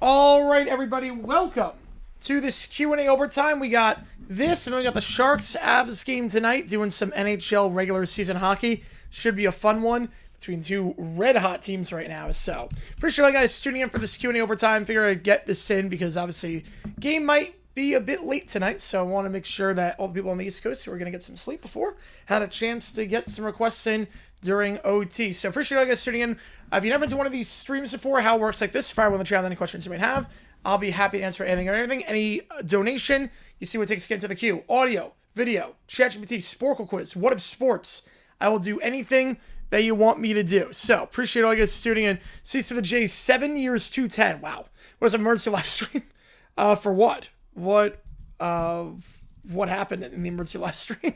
All right, everybody, welcome to this Q&A overtime. We got this, and then we got the Sharks-Avs game tonight, doing some NHL regular season hockey. Should be a fun one between two red-hot teams right now. So, appreciate you guys tuning in for this Q&A overtime. Figure I'd get this in because, obviously, game might be a bit late tonight, so I want to make sure that all the people on the East Coast who are going to get some sleep before had a chance to get some requests in during OT. So appreciate you guys tuning in. If you've never been to one of these streams before, how it works like this, fire on the chat any questions you might have. I'll be happy to answer anything or anything. Any donation, you see what it takes to get into the queue. Audio, video, ChatGPT, Sporkle quiz, what if sports. I will do anything that you want me to do. So appreciate all you guys tuning in. C to the J, 7 years 210. Wow. What was an emergency live stream? For what? What happened in the emergency live stream?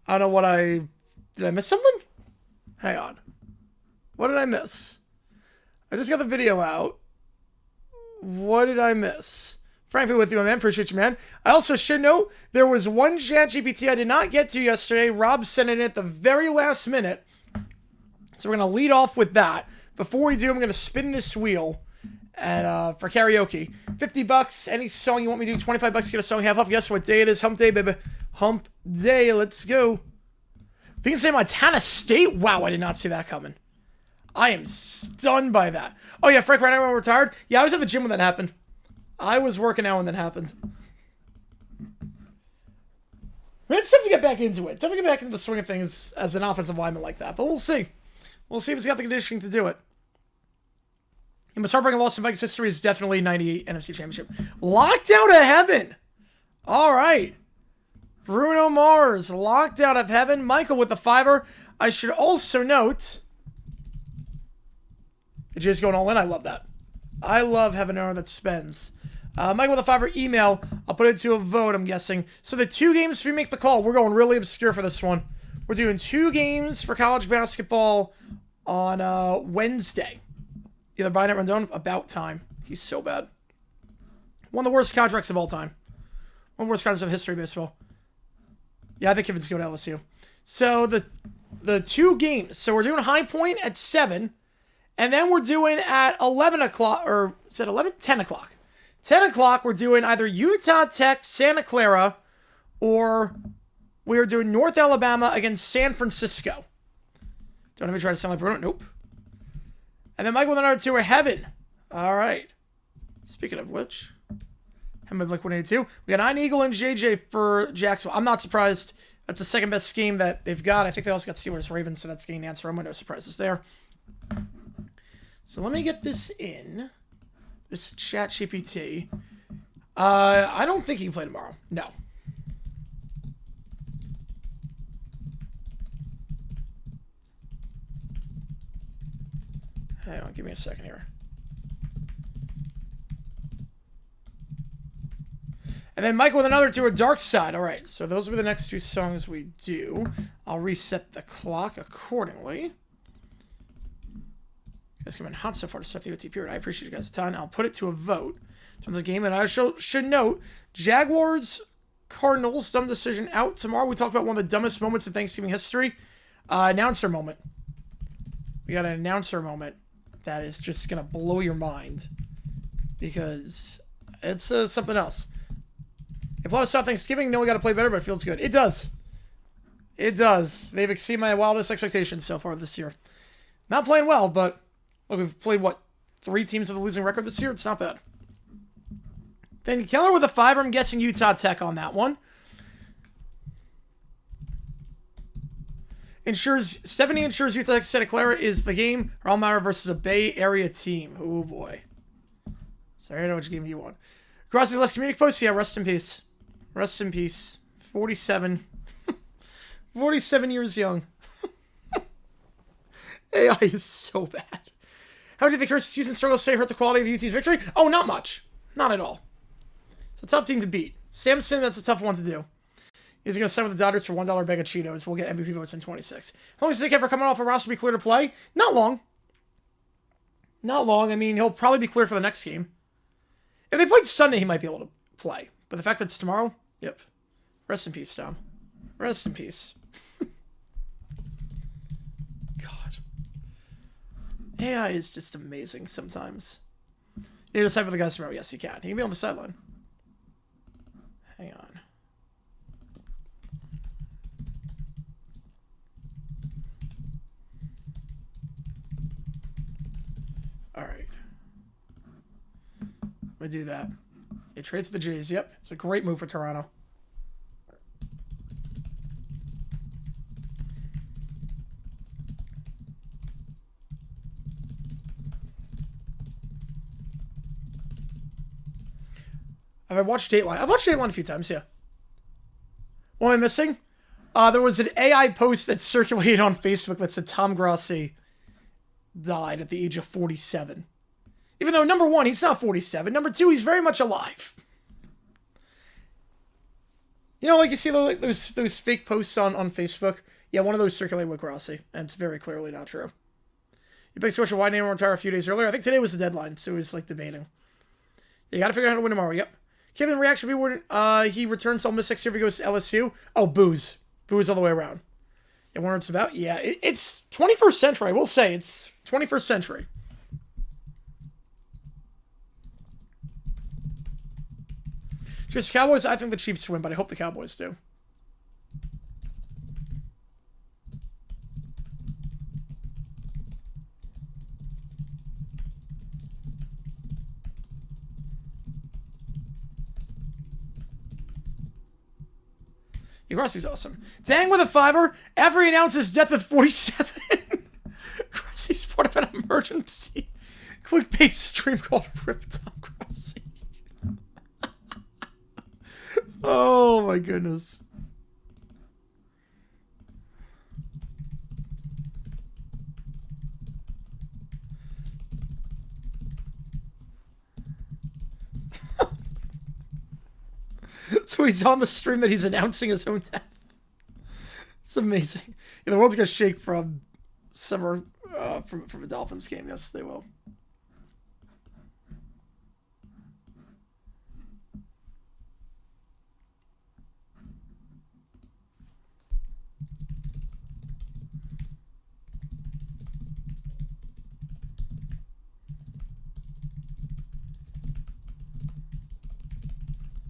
I don't know did I miss something? Hang on. What did I miss? I just got the video out. What did I miss? Frankly, with you, my man. Appreciate you, man. I also should note, there was one ChatGPT I did not get to yesterday. Rob sent it in at the very last minute. So we're going to lead off with that. Before we do, I'm going to spin this wheel. And for karaoke, $50, any song you want me to do, $25, get a song half off. Guess what day it is? Hump day, baby. Hump day. Let's go. If you can say Montana State, wow, I did not see that coming. I am stunned by that. Oh yeah, Frank, right now when we're retired. Yeah, I was at the gym when that happened. I was working out when that happened. It's tough to get back into it. Tough to get back into the swing of things as an offensive lineman like that. But we'll see. We'll see if he's got the conditioning to do it. And most heartbreaking loss in Vikings history is definitely 98 NFC Championship. Locked out of heaven. All right. Bruno Mars, locked out of heaven. Michael with the $5. I should also note, AJ's going all in. I love that. I love having an owner that spends. Michael with a $5 email. I'll put it to a vote, I'm guessing. So the two games, if you make the call, we're going really obscure for this one. We're doing 2 games for college basketball on Wednesday. Either Brian or Rendon, about time. He's so bad. One of the worst contracts of all time. One of the worst contracts of history of baseball. Yeah, I think Kevin's going to LSU. So the 2 games. So we're doing High Point at 7. And then we're doing at 11 o'clock. Or is it 11? 10 o'clock. 10 o'clock, we're doing either Utah Tech, Santa Clara, or we are doing North Alabama against San Francisco. Don't even try to sound like Bruno. Nope. And then Michael with another 2 are Heaven. All right. Speaking of which, Heaven like 182. We got 9 Eagle and JJ for Jacksonville. I'm not surprised. That's the second best scheme that they've got. I think they also got Steelers Ravens, so that's getting the answer. No surprises there. So let me get this in. This ChatGPT. I don't think he can play tomorrow. No. Hang on, give me a second here. And then Michael with another 2 at Dark Side. All right, so those will be the next 2 songs we do. I'll reset the clock accordingly. You guys come in hot so far to start the OT period. I appreciate you guys a ton. I'll put it to a vote. From the game, and I should note, Jaguars, Cardinals, dumb decision out tomorrow. We talked about one of the dumbest moments in Thanksgiving history. Announcer moment. We got an announcer moment that is just going to blow your mind. Because it's something else. If I stop Thanksgiving, no, we got to play better, but it feels good. It does. It does. They've exceeded my wildest expectations so far this year. Not playing well, but look, we've played, what, 3 teams with a losing record this year? It's not bad. Then Keller with a 5. I'm guessing Utah Tech on that one. Stephanie ensures Utah Tech Santa Clara is the game. Almira versus a Bay Area team. Oh boy. Sorry, I know which game you want. Crossing less community post. Yeah, rest in peace. Rest in peace. 47. 47 years young. AI is so bad. How do you think Houston struggles to hurt the quality of UT's victory? Oh, not much. Not at all. It's a tough team to beat. Samson, that's a tough one to do. He's going to sign with the Dodgers for $1 bag of Cheetos. We'll get MVP votes in 26. How long does it take ever coming off a roster to be clear to play? Not long. Not long. I mean, he'll probably be clear for the next game. If they played Sunday, he might be able to play. But the fact that it's tomorrow, yep. Rest in peace, Tom. Rest in peace. God. AI is just amazing sometimes. You just type with the customer. Yes, you can. He can be on the sideline. Hang on. All right. We do that. He trades the Jays. Yep. It's a great move for Toronto. Have I watched Dateline? I've watched Dateline a few times, yeah. What am I missing? There was an AI post that circulated on Facebook that said Tom Grossi died at the age of 47. Even though, number one, he's not 47. Number two, he's very much alive. You know, like you see those fake posts on Facebook? Yeah, one of those circulated with Grossi, and it's very clearly not true. You picked Swisher why name retire a few days earlier. I think today was the deadline, so it was like debating. You gotta figure out how to win tomorrow, yep. Kevin reaction he returns to Ole Miss next year if he goes to LSU. Oh, booze. Booze all the way around. You wonder what it's about? Yeah, it's 21st century, I will say. It's 21st century. Just Cowboys, I think the Chiefs win, but I hope the Cowboys do. Grossi's awesome. Dang with a $5 after he announces death at 47. Grossi's part of an emergency clickbait stream called Rip Tom Grossi. Oh my goodness. So he's on the stream that he's announcing his own death. It's amazing. Yeah, the world's gonna shake from summer from a Dolphins game. Yes, they will.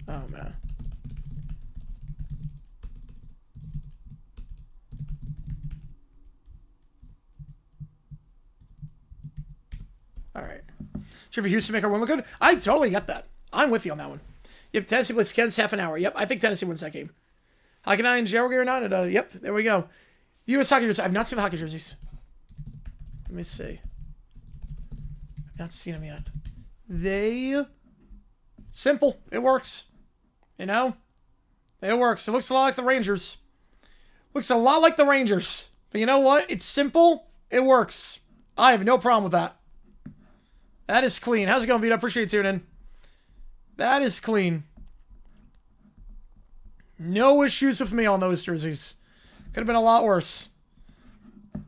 Oh man. All right. Should Houston make our win look good? I totally get that. I'm with you on that one. Yep, Tennessee plays Kansas half an hour. Yep, I think Tennessee wins that game. Hockey Night and Jerry United. Yep, there we go. U.S. hockey jerseys. I've not seen the hockey jerseys. Let me see. I've not seen them yet. Simple. It works. You know? It works. It looks a lot like the Rangers. Looks a lot like the Rangers. But you know what? It's simple. It works. I have no problem with that. That is clean. How's it going, Vito? Appreciate you tuning in. That is clean. No issues with me on those jerseys. Could have been a lot worse. So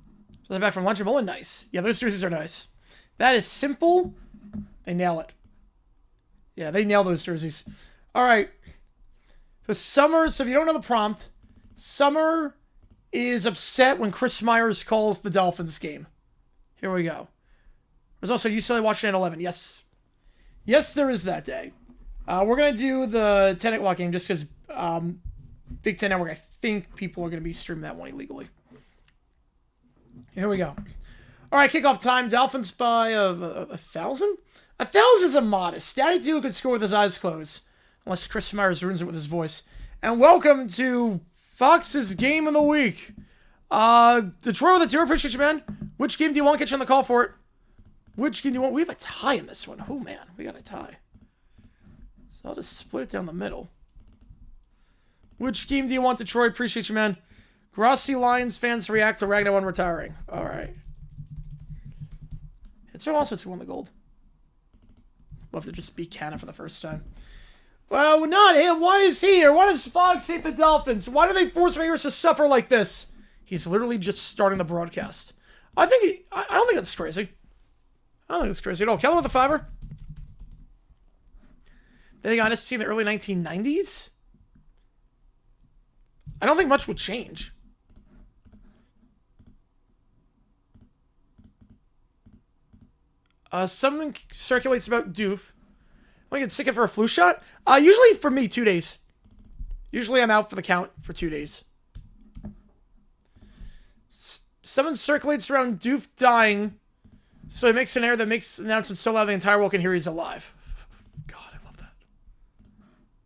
they're back from lunch and bowling. Nice. Yeah, those jerseys are nice. That is simple. They nail it. Yeah, they nail those jerseys. All right. The Summer, so if you don't know the prompt, Summer is upset when Chris Myers calls the Dolphins game. Here we go. There's also UCLA Washington 11. Yes. Yes, there is that day. We're going to do the 10 o'clock game just because Big Ten Network, I think people are going to be streaming that one illegally. Here we go. All right, kickoff time. Dolphins by 1,000? 1,000 is a modest. Daddy Two could score with his eyes closed. Unless Chris Myers ruins it with his voice. And welcome to Fox's Game of the Week. Detroit with a 2. Appreciate you, man. Which game do you want? Get you on the call for it. Which game do you want? We have a tie in this one. Oh, man. We got a tie. So I'll just split it down the middle. Which game do you want, Detroit? Appreciate you, man. Grossi Lions fans react to Ragnar 1 retiring. All right. It's also 2 won the gold. We'll have to just beat Canada for the first time. Well, not him. Why is he here? Why does Fox hate the Dolphins? Why do they force players to suffer like this? He's literally just starting the broadcast. I don't think that's crazy. I don't think it's crazy at all. Keller with a $5. They got us in the early 1990s. I don't think much would change. Something circulates about doof. I get sick of for a flu shot. Usually for me, 2 days. Usually I'm out for the count for 2 days. Someone circulates around doof dying, so he makes an air that makes announcements so loud the entire world can hear he's alive. God, I love that.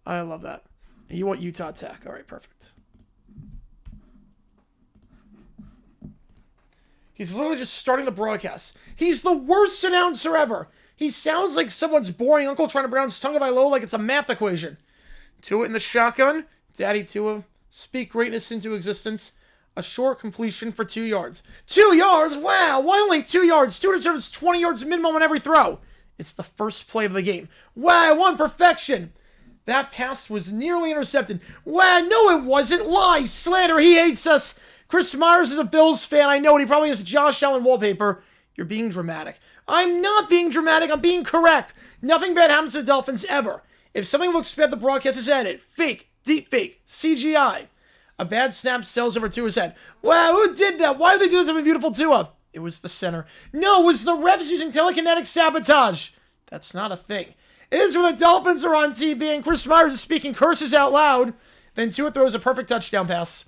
I love that. You want Utah Tech. All right, perfect. He's literally just starting the broadcast. He's the worst announcer ever. He sounds like someone's boring uncle trying to pronounce Tagovailoa like it's a math equation. Tua in the shotgun. Daddy Tua. Speak greatness into existence. A short completion for 2 yards. 2 yards? Wow, why only 2 yards? Tua deserves 20 yards minimum on every throw. It's the first play of the game. Wow, one perfection. That pass was nearly intercepted. Wow, no it wasn't. Lie, slander, he hates us. Chris Myers is a Bills fan, I know it. He probably has Josh Allen wallpaper. You're being dramatic. I'm not being dramatic, I'm being correct. Nothing bad happens to the Dolphins ever. If something looks bad, the broadcast is edited. Fake, deep fake, CGI. A bad snap sails over Tua's head. Wow, who did that? Why did they do this to a beautiful Tua? It was the center. No, it was the refs using telekinetic sabotage. That's not a thing. It is when the Dolphins are on TV and Chris Myers is speaking curses out loud. Then Tua throws a perfect touchdown pass.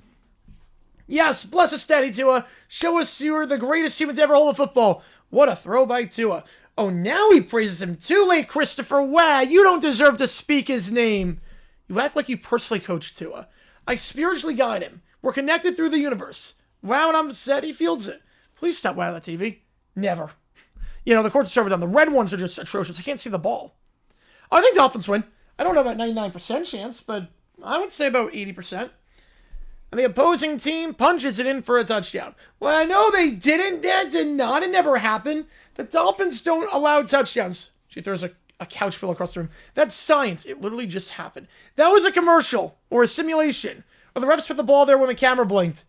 Yes, bless us, Daddy Tua. Show us you are the greatest human to ever hold a football. What a throw by Tua. Oh, now he praises him. Too late, Christopher. Wow, you don't deserve to speak his name. You act like you personally coached Tua. I spiritually guide him. We're connected through the universe. Wow, and I'm upset he feels it. Please stop wowing the TV. Never. You know, the courts are overdone. The red ones are just atrocious. I can't see the ball. I think Dolphins win. I don't know about 99% chance, but I would say about 80%. And the opposing team punches it in for a touchdown. Well, I know they didn't. That did not. It never happened. The Dolphins don't allow touchdowns. She throws a couch pillow across the room. That's science. It literally just happened. That was a commercial or a simulation. Or the refs put the ball there when the camera blinked.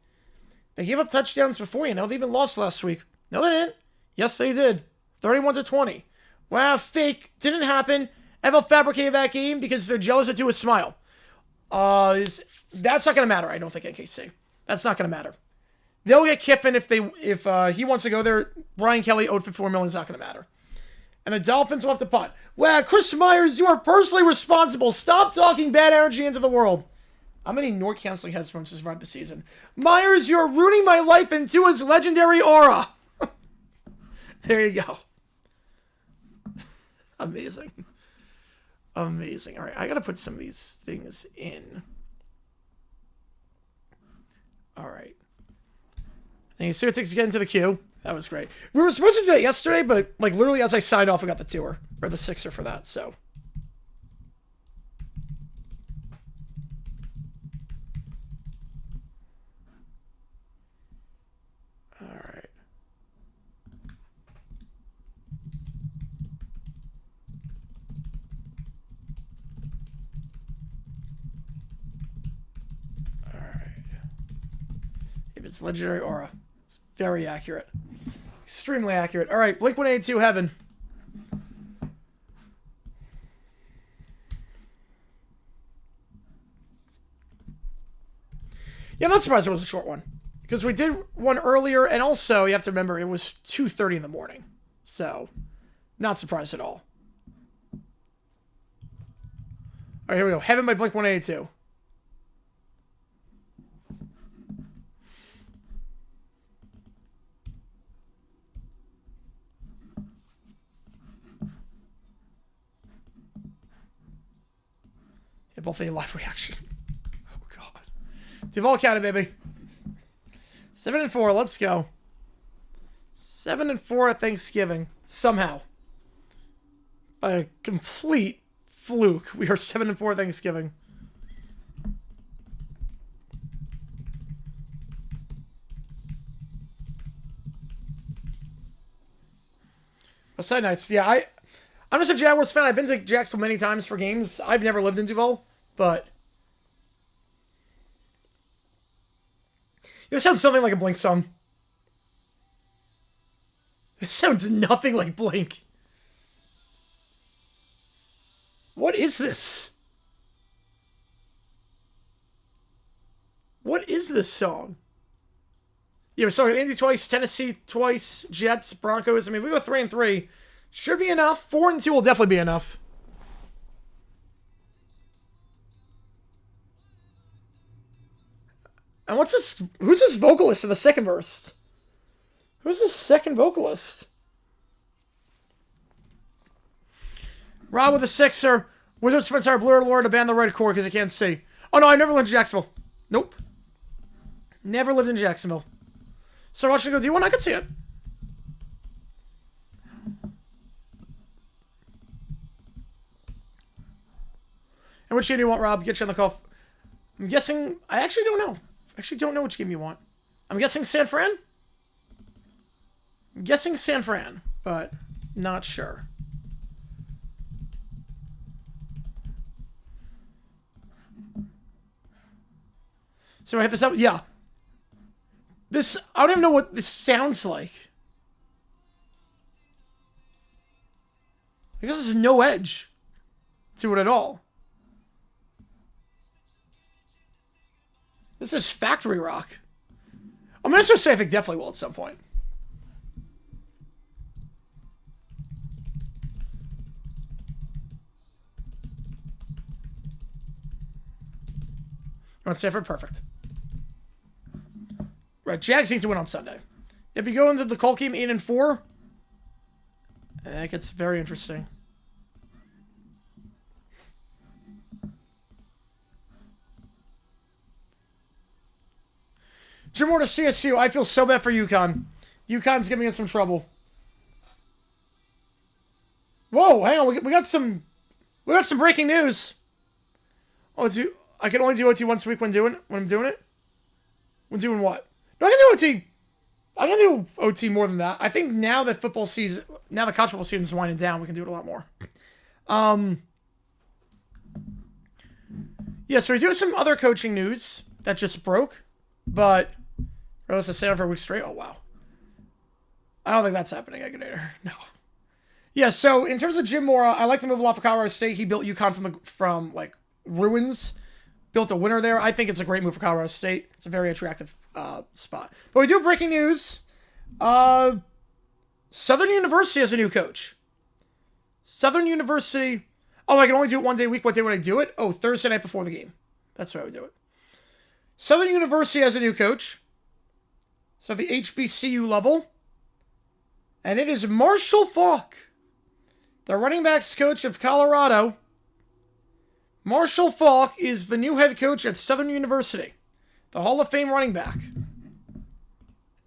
They gave up touchdowns before, you know. They even lost last week. No, they didn't. Yes, they did. 31-20. Wow, fake. Didn't happen. NFL fabricated that game because they're jealous of Tua's smile. That's not going to matter, I don't think, in KC. That's not going to matter. They'll get Kiffin if he wants to go there. Brian Kelly owed $54 million. It's not going to matter. And the Dolphins will have to punt. Wow, Chris Myers, you are personally responsible. Stop talking bad energy into the world. I'm going to need noise-canceling headphones to survive the season. Myers, you're ruining my life into his legendary aura. There you go. Amazing. Amazing. All right, I got to put some of these things in. All right. And you see what takes to get into the queue. That was great. We were supposed to do that yesterday, but like literally as I signed off, I got the tour or the sixer for that. So. All right. All right. If it's legendary aura, it's very accurate. Extremely accurate. All right, Blink-182 Heaven. Yeah, I'm not surprised it was a short one. Because we did one earlier, and also, you have to remember, it was 2:30 in the morning. So, not surprised at all. All right, here we go. Heaven by Blink-182. Both a live reaction. Oh god. Duval County, baby. 7-4, let's go. 7-4 at Thanksgiving. Somehow. By a complete fluke, we are 7-4 at Thanksgiving. Side nights, yeah, I'm just a Jaguars fan. I've been to Jacksonville many times for games. I've never lived in Duval. But it sounds something like a Blink song. It sounds nothing like Blink. What is this? What is this song? Yeah, we're talking Indy twice, Tennessee twice, Jets, Broncos. I mean, we go 3-3. Should be enough. 4 and 2 will definitely be enough. And what's this? Who's this vocalist in the second verse? Who's this second vocalist? Rob with a 6er. Wizards Spence our Blur Lord to ban the red core because I can't see. Oh no, I never lived in Jacksonville. Nope. Never lived in Jacksonville. So watching go D1, I could see it. And which game do you want, Rob? Get you on the call. I'm guessing... I actually don't know. I actually don't know which game you want. I'm guessing San Fran? I'm guessing San Fran, but not sure. So I hit this up? Yeah. This... I don't even know what this sounds like. I guess there's no edge to it at all. This is factory rock. I'm going to say I think definitely will at some point. You want Stanford? Perfect. Right, Jags need to win on Sunday. If you go into the Colt game 8 and 4, it gets very interesting. Jim Moore to CSU. I feel so bad for UConn. UConn's giving us some trouble. Whoa, hang on. We got some breaking news. Oh, I can only do OT once a week when I'm doing it. When doing what? No, I can do OT. I can do OT more than that. I think now that football season, now the college football season is winding down, we can do it a lot more. Yeah, so we do have some other coaching news that just broke, but we're supposed to stay on for a week straight. Oh, wow. I don't think that's happening, Eggonator. No. Yeah, so in terms of Jim Mora, I like the move off of Colorado State. He built UConn from like ruins, built a winner there. I think it's a great move for Colorado State. It's a very attractive spot. But we do have breaking news. Southern University has a new coach. Southern University. Oh, I can only do it one day a week. What day would I do it? Oh, Thursday night before the game. That's why I would do it. Southern University has a new coach. So the HBCU level. And it is Marshall Faulk, the running backs coach of Colorado. Marshall Faulk is the new head coach at Southern University. The Hall of Fame running back.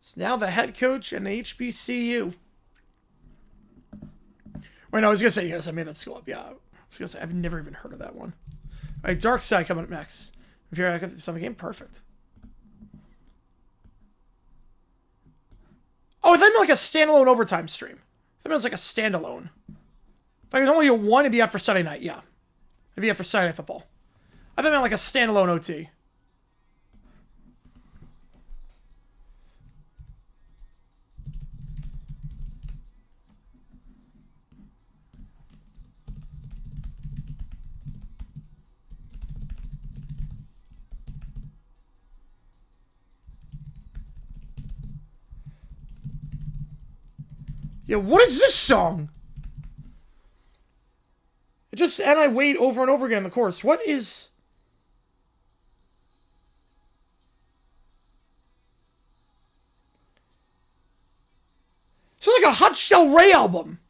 It's now the head coach in the HBCU. Wait, no, I was going to say, yes, I made that school up. Yeah, I was going to say, I've never even heard of that one. All right, Dark Side coming up next. If you're at the game, perfect. Oh, I thought it meant like a standalone overtime stream. I thought it was like a standalone. If I could only do one, it'd be after Sunday night, yeah. It'd be after Saturday Night Football. I thought it meant like a standalone OT. Yeah, what is this song? It just, and I wait over and over again in the chorus. What is... It's like a Hot Shell Ray album.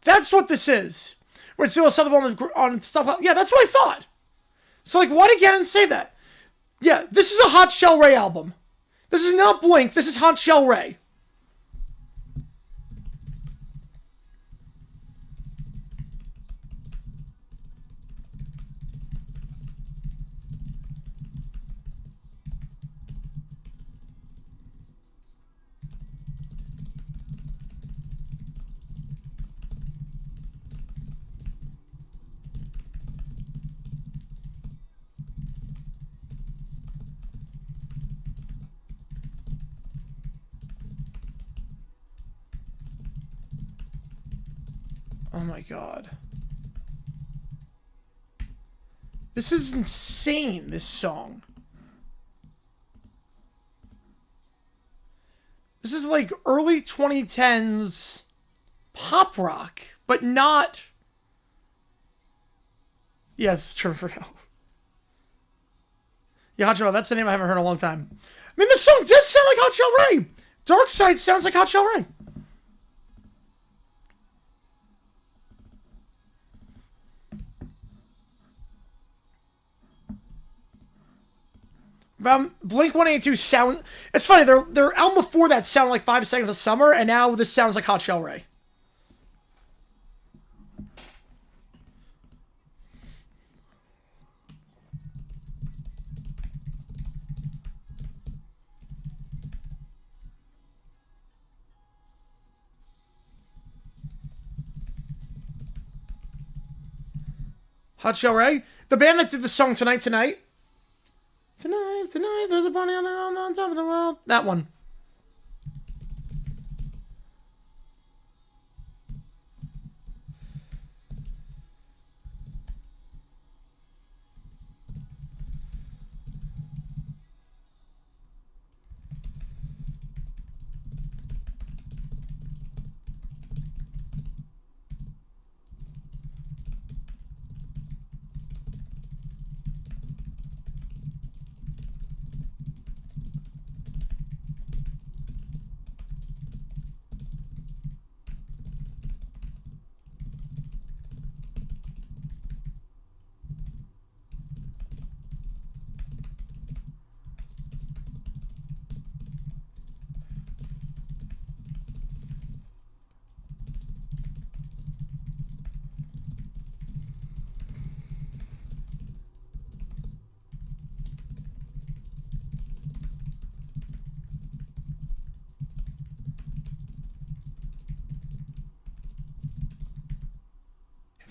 That's what this is. Where it's still something on stuff. Yeah, that's what I thought. So, like, why again and say that? Yeah, this is a Hot Shell Ray album. This is not Blink. This is Hot Shell Ray. Oh my god. This is insane, this song. This is like early 2010s pop rock, but not... Yes, true for now. Yeah, Hot Shell, that's the name I haven't heard in a long time. I mean, this song does sound like Hot Shell Ray. Dark Side sounds like Hot Shell Ray. Blink-182 sound... It's funny, their album before that sounded like 5 Seconds of Summer, and now this sounds like Hot Shell Ray. Hot Shell Ray? The band that did the song Tonight, Tonight, there's a bunny on top of the world. That one.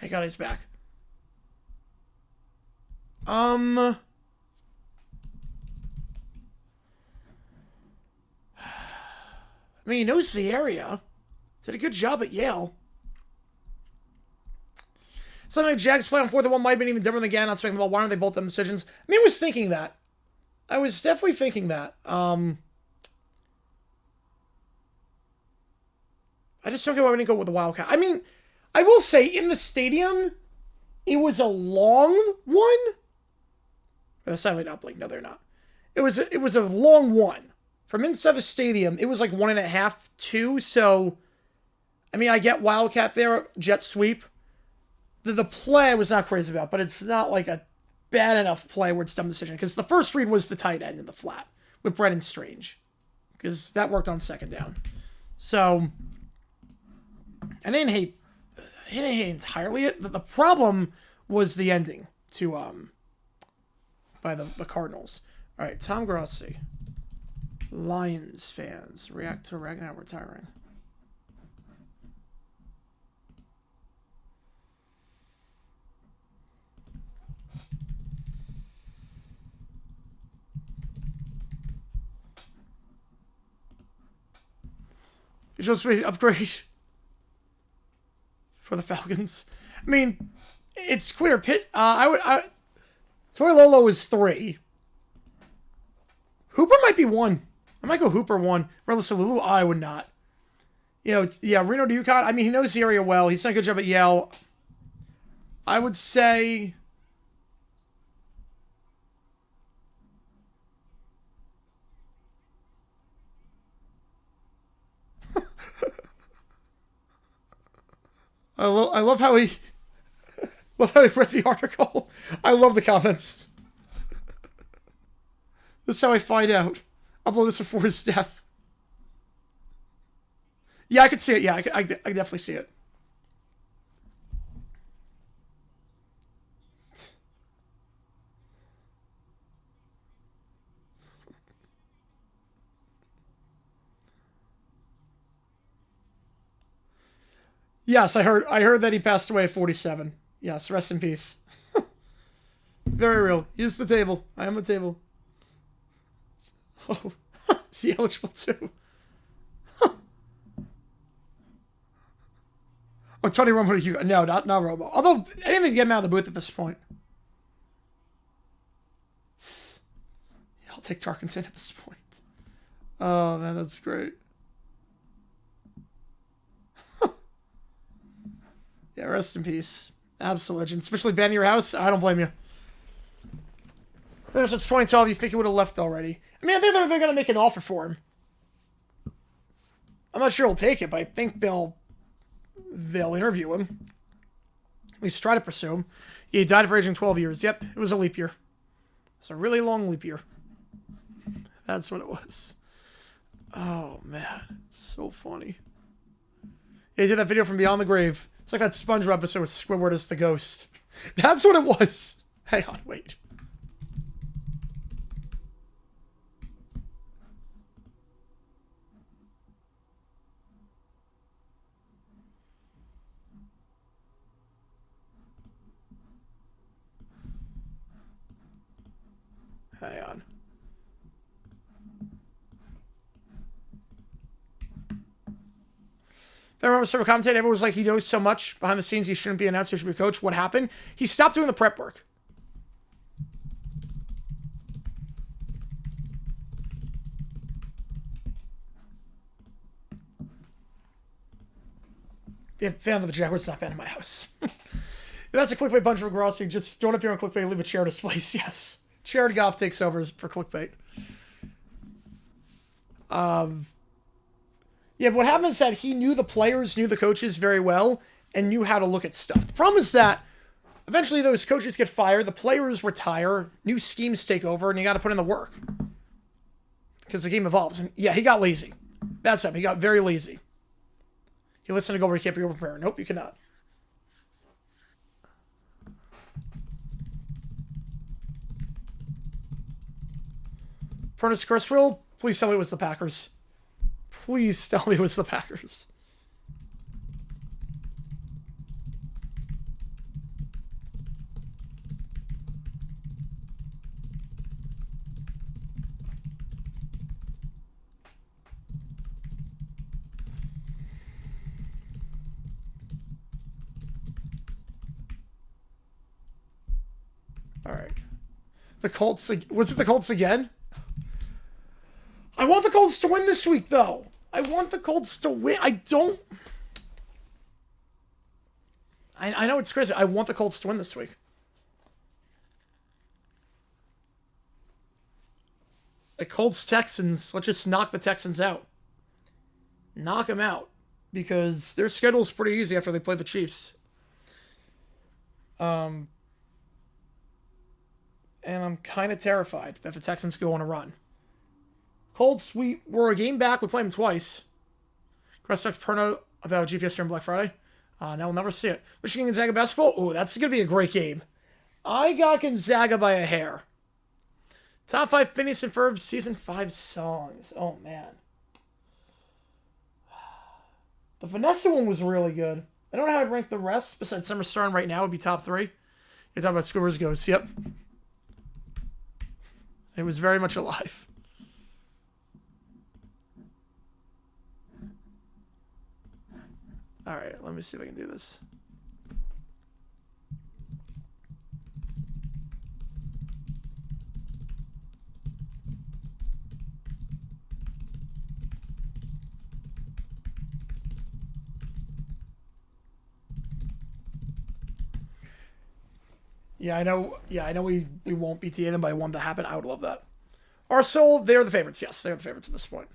I got his back. I mean, he knows the area. Did a good job at Yale. Something like Jags play on 4th and 1 might have been even different again. Not speaking about why aren't they both dumb decisions. I mean, I was thinking that. I was definitely thinking that. I just don't get why we didn't go with the Wildcat. I mean, I will say, in the stadium, it was a long one. That's sadly not Blink. No, they're not. It was a long one. From inside the stadium, it was like 1.5, 2. So, I mean, I get Wildcat there, jet sweep. The play I was not crazy about, but it's not like a bad enough play where it's dumb decision. Because the first read was the tight end in the flat with Brennan Strange. Because that worked on second down. So, I didn't hate entirely it. The problem was the ending to by the Cardinals. All right, Tom Grossi. Lions fans react to Ragnar retiring. Visual space upgrade for the Falcons. I mean, it's clear. Toy Lolo is 3. Hooper might be 1. I might go Hooper 1. Regardless of Lulu, I would not. You know, yeah, Reno to UConn. I mean, he knows the area well. He's done a good job at Yale. I would say... I love how he read the article. I love the comments. This is how I find out. Upload this before his death. Yeah, I could see it. Yeah, I definitely see it. Yes, I heard that he passed away at 47. Yes, rest in peace. Very real. Use the table. I am the table. Oh, is he eligible too? Oh, Tony Romo to you. No, not Romo. Although, anything to get him out of the booth at this point. Yeah, I'll take Tarkenton at this point. Oh, man, that's great. Yeah, rest in peace. Absolute legend. Especially banning your house. I don't blame you. Since 2012, you think he would have left already. I mean, I think they're going to make an offer for him. I'm not sure he'll take it, but I think they'll interview him. At least try to pursue him. Yeah, he died for aging 12 years. Yep, it was a leap year. It's a really long leap year. That's what it was. Oh, man. So funny. Yeah, he did that video from Beyond the Grave. It's like that SpongeBob episode with Squidward as the ghost. That's what it was. Hang on, wait. Hang on. I remember server commentator, everyone was like, he knows so much behind the scenes, he shouldn't be an announcer, he should be a coach. What happened? He stopped doing the prep work. Be a fan of the Jaguars, not fan of my house. That's a clickbait bunch of Grossi. Just don't appear on clickbait and leave a chair displace. Yes. Jared Goff takes over for clickbait. Yeah, but what happened is that he knew the players, knew the coaches very well, and knew how to look at stuff. The problem is that eventually those coaches get fired, the players retire, new schemes take over, and you got to put in the work. Because the game evolves. And yeah, he got lazy. That's him. He got very lazy. He listened to go where he can't be over-prepared. Nope, you cannot. Furnace Curse Wheel, please tell me it was the Packers. Please tell me it was the Packers. All right. The Colts, was it the Colts again? I want the Colts to win this week, though. I want the Colts to win. I know it's crazy. I want the Colts to win this week. The Colts, Texans. Let's just knock the Texans out. Knock them out. Because their schedule's pretty easy after they play the Chiefs. And I'm kind of terrified that the Texans go on a run. Colts, we're a game back. We play them twice. Crest text Perna about GPS during Black Friday. Now we'll never see it. Michigan Gonzaga basketball. Oh, that's going to be a great game. I got Gonzaga by a hair. Top 5 Phineas and Ferb Season 5 songs. Oh, man. The Vanessa one was really good. I don't know how I'd rank the rest. Besides Summer Star and Right Now would be top 3. You're talking about Squivers Ghosts. Yep. It was very much alive. All right, let me see if I can do this. Yeah, I know. Yeah, I know we won't BTA them, but I want that to happen. I would love that. Arsenal, they're the favorites. Yes, they're the favorites at this point.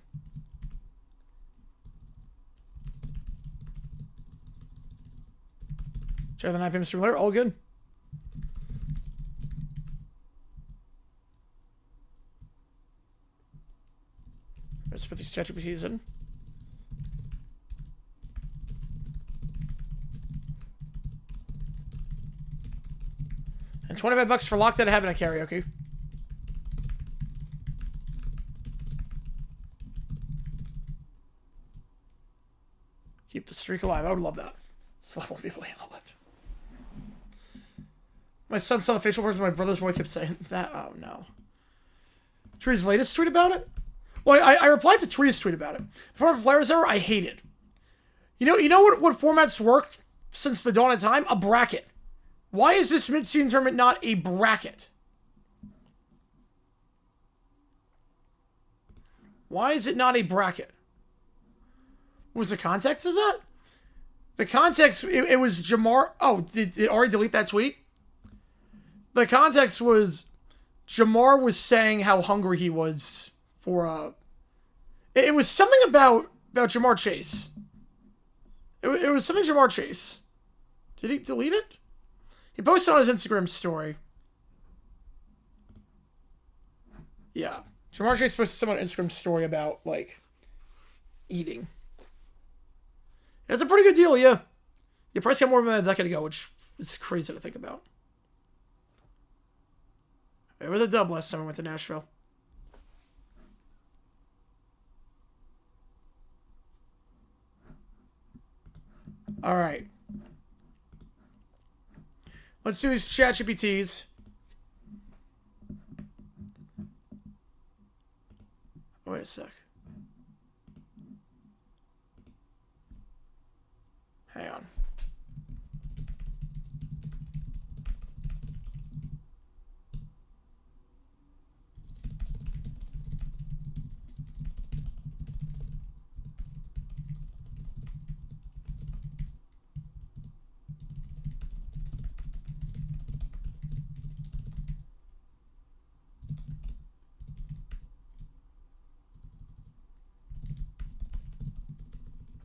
Check the 9 p.m. stream later. All good. Let's put these ChatGPTs in. And $25 for Locked Out of Heaven at karaoke. Keep the streak alive. I would love that. So I won't be able to handle it. My son saw the facial words, my brother's boy kept saying that. Oh, no. Tree's latest tweet about it? Well, I replied to Tree's tweet about it. The format of Players Error, I hate it. You know what formats worked since the dawn of time? A bracket. Why is this mid-season tournament not a bracket? Why is it not a bracket? What was the context of that? The context, it was Jamar. Oh, did Ari delete that tweet? The context was Jamar was saying how hungry he was for it was something about Jamar Chase. It was something Jamar Chase. Did he delete it? He posted on his Instagram story. Yeah. Jamar Chase posted something on Instagram story about, like, eating. It's a pretty good deal, yeah. You probably got more than a decade ago, which is crazy to think about. It was a dub last time I went to Nashville. All right. Let's do these chat GPTs. Wait a sec. Hang on.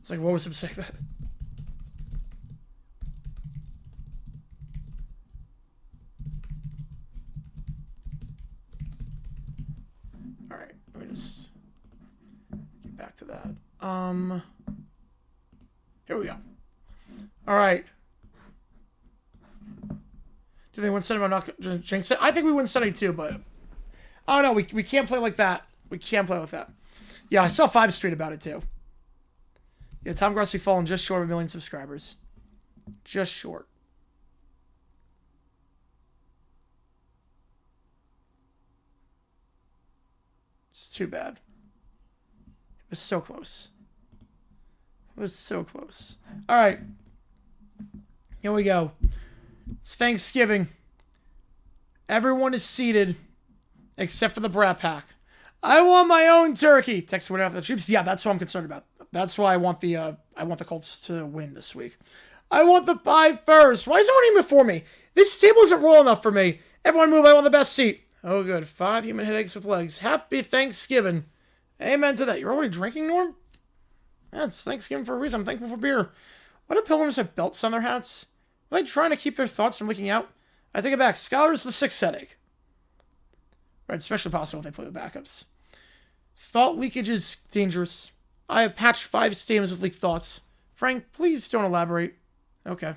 It's like, what was him saying that? All right, let me just get back to that. Here we go. All right. Do they win Sunday? I'm not gonna jinx it. I think we win Sunday too, but oh no, we can't play like that. We can't play like that. Yeah, I saw 5 Street about it too. Yeah, Tom Grossi fallen just short of 1 million subscribers. Just short. It's too bad. It was so close. It was so close. All right. Here we go. It's Thanksgiving. Everyone is seated except for the Brat Pack. I want my own turkey. Text winner after the troops. Yeah, that's what I'm concerned about. That's why I want the Colts to win this week. I want the pie first. Why is everyone eating before me? This table isn't roll enough for me. Everyone move. I want the best seat. Oh, good. 5 human headaches with legs. Happy Thanksgiving. Amen to that. You're already drinking, Norm? That's Thanksgiving for a reason. I'm thankful for beer. Why do pilgrims have belts on their hats? Are they trying to keep their thoughts from leaking out? I take it back. Scholars, the 6th headache. Right, especially possible if they play the backups. Thought leakage is dangerous. I have patched 5 stadiums with leaked thoughts. Frank, please don't elaborate. Okay.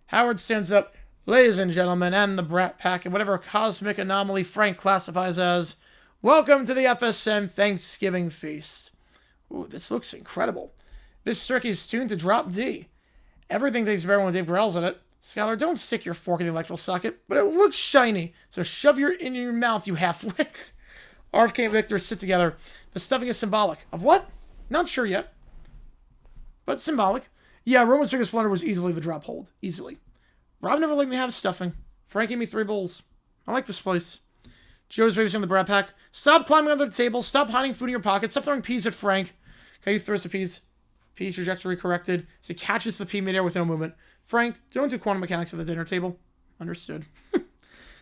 Howard stands up. Ladies and gentlemen, and the Brat Pack, and whatever cosmic anomaly Frank classifies as, welcome to the FSN Thanksgiving Feast. Ooh, this looks incredible. This turkey is tuned to drop D. Everything tastes better when Dave Grohl's in it. Scholar, don't stick your fork in the electrical socket, but it looks shiny, so shove your in your mouth, you half-wit. RFK and Victor sit together. The stuffing is symbolic. Of what? Not sure yet. But symbolic. Yeah, Roman's biggest blunder was easily the drop hold. Easily. Rob never let me have stuffing. Frank gave me 3 bowls. I like this place. Joe's babysitting the Brat Pack. Stop climbing under the table. Stop hiding food in your pocket. Stop throwing peas at Frank. Okay, he throws the peas. P trajectory corrected. So he catches the pea midair with no movement. Frank, don't do quantum mechanics at the dinner table. Understood.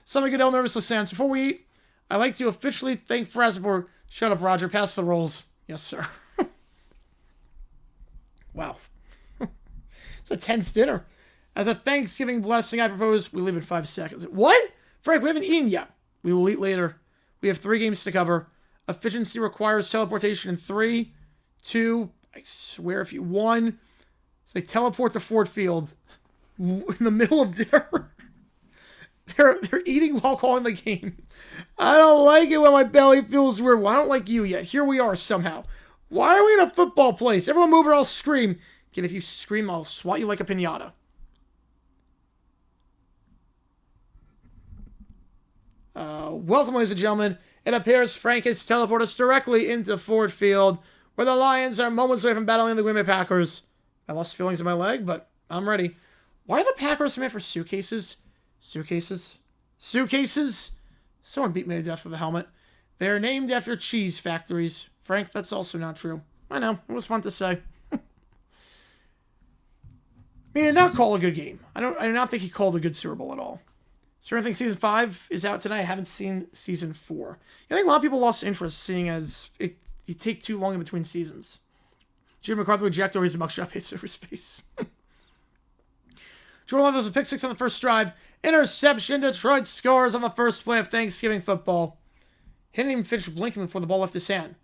Something Goodell nervously stands. Before we eat, I'd like to officially thank Fraz for... Shut up, Roger. Pass the rolls. Yes, sir. Wow. It's a tense dinner. As a Thanksgiving blessing, I propose we leave in 5 seconds. What? Frank, we haven't eaten yet. We will eat later. We have 3 games to cover. Efficiency requires teleportation in 3, 2, I swear if you 1. So they teleport to Ford Field in the middle of dinner. They're eating while calling the game. I don't like it when my belly feels weird. Well, I don't like you yet. Here we are somehow. Why are we in a football place? Everyone move or I'll scream. Kid, if you scream, I'll swat you like a piñata. Welcome, ladies and gentlemen. It appears Frank has teleported us directly into Ford Field, where the Lions are moments away from battling the Green Bay Packers. I lost feelings in my leg, but I'm ready. Why are the Packers made for suitcases? Suitcases? Suitcases? Someone beat me to death with a helmet. They're named after cheese factories. Frank, that's also not true. I know. It was fun to say. He did not call a good game. I do not think he called a good Super Bowl at all. So I think Season 5 is out tonight. I haven't seen Season 4. I think a lot of people lost interest seeing as you take too long in between seasons. Jim McCarthy would eject or he's a mugshot based over his face. Jordan Love was a pick 6 on the first drive. Interception. Detroit scores on the first play of Thanksgiving football. He didn't even finish blinking before the ball left his hand.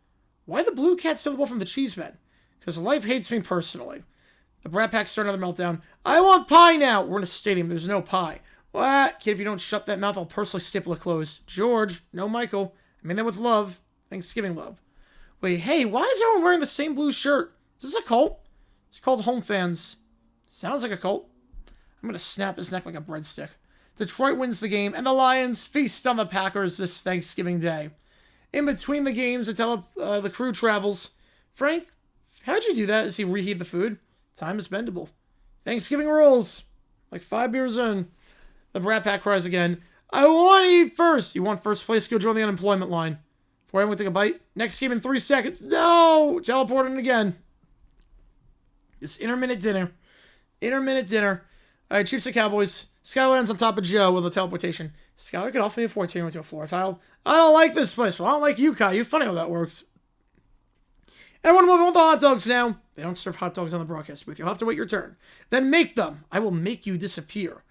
Why the Blue Cats steal the ball from the Cheesemen? Because life hates me personally. The Brat Pack start another meltdown. I want pie now. We're in a stadium. There's no pie. What? Kid, if you don't shut that mouth, I'll personally staple it closed. George. No, Michael. I mean that with love. Thanksgiving love. Wait, hey, why is everyone wearing the same blue shirt? Is this a cult? It's called Home Fans. Sounds like a cult. I'm going to snap his neck like a breadstick. Detroit wins the game, and the Lions feast on the Packers this Thanksgiving Day. In between the games, the crew travels. Frank, how'd you do that as he reheat the food? Time is bendable. Thanksgiving rolls. Like 5 beers in. The Brat Pack cries again. I want to eat first. You want first place? Go join the unemployment line. Before everyone take a bite. Next game in 3 seconds. No! Teleporting again. This intermittent dinner. All right, Chiefs and Cowboys. Skylar lands on top of Joe with a teleportation. Skylar could offer me a 14 into a floor tile. I don't like this place. Well, I don't like you, Kai. You funny how that works. Everyone moving on the hot dogs now. They don't serve hot dogs on the broadcast booth. You'll have to wait your turn. Then make them. I will make you disappear.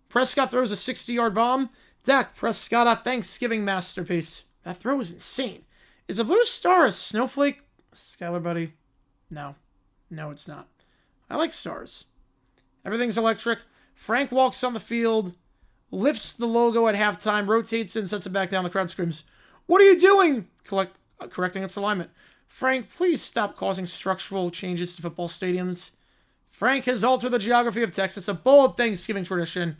Prescott throws a 60-yard bomb. Dak Prescott, a Thanksgiving masterpiece. That throw was insane. Is a blue star a snowflake? Skylar, buddy. No. No, it's not. I like stars. Everything's electric. Frank walks on the field, lifts the logo at halftime, rotates and sets it back down. The crowd screams, "What are you doing?" Correcting its alignment. Frank, please stop causing structural changes to football stadiums. Frank has altered the geography of Texas, a bold Thanksgiving tradition.